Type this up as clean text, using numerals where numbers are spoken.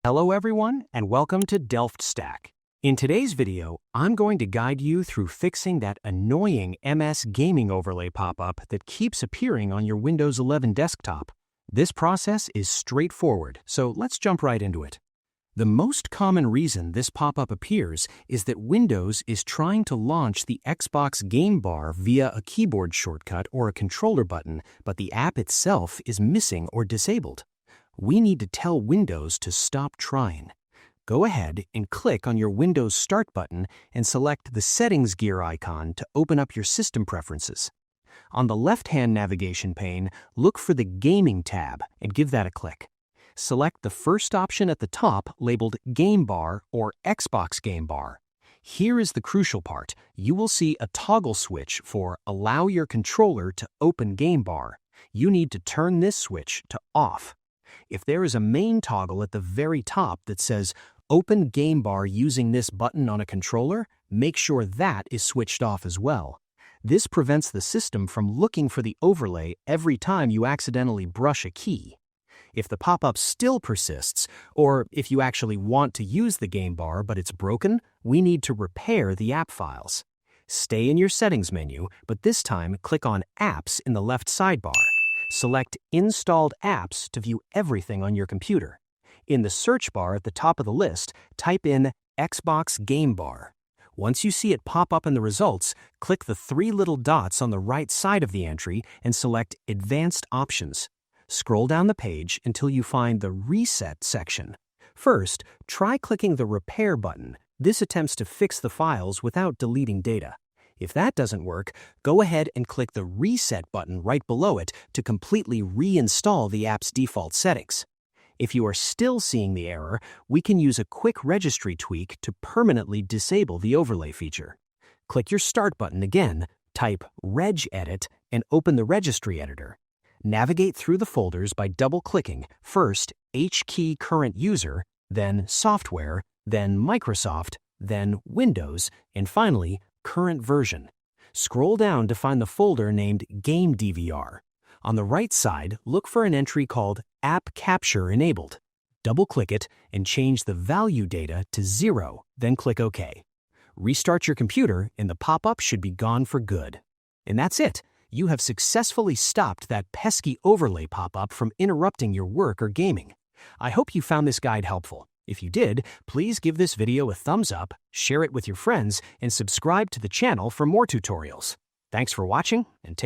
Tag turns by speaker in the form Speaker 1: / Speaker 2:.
Speaker 1: Hello everyone, and welcome to DelftStack. In today's video, I'm going to guide you through fixing that annoying ms-gamingoverlay pop-up that keeps appearing on your Windows 11 desktop. This process is straightforward, so let's jump right into it. The most common reason this pop-up appears is that Windows is trying to launch the Xbox Game Bar via a keyboard shortcut or a controller button, but the app itself is missing or disabled. We need to tell Windows to stop trying. Go ahead and click on your Windows Start button and select the Settings gear icon to open up your system preferences. On the left-hand navigation pane, look for the Gaming tab and give that a click. Select the first option at the top labeled Game Bar or Xbox Game Bar. Here is the crucial part. You will see a toggle switch for Allow your controller to open Game Bar. You need to turn this switch to Off. If there is a main toggle at the very top that says Open Game Bar using this button on a controller, make sure that is switched off as well. This prevents the system from looking for the overlay every time you accidentally brush a key. If the pop-up still persists, or if you actually want to use the Game Bar but it's broken, we need to repair the app files. Stay in your Settings menu, but this time click on Apps in the left sidebar. Select Installed Apps to view everything on your computer. In the search bar at the top of the list, type in Xbox Game Bar. Once you see it pop up in the results, click the three little dots on the right side of the entry and select Advanced Options. Scroll down the page until you find the Reset section. First, try clicking the Repair button. This attempts to fix the files without deleting data. If that doesn't work, go ahead and click the Reset button right below it to completely reinstall the app's default settings. If you are still seeing the error, we can use a quick registry tweak to permanently disable the overlay feature. Click your Start button again, type regedit, and open the Registry Editor. Navigate through the folders by double-clicking first HKey Current User, then Software, then Microsoft, then Windows, and finally Current Version. Scroll down to find the folder named GameDVR. On the right side, look for an entry called AppCaptureEnabled. Double-click it and change the value data to 0, then click OK. Restart your computer and the pop-up should be gone for good. And that's it. You have successfully stopped that pesky overlay pop-up from interrupting your work or gaming. I hope you found this guide helpful. If you did, please give this video a thumbs up, share it with your friends, and subscribe to the channel for more tutorials. Thanks for watching, and take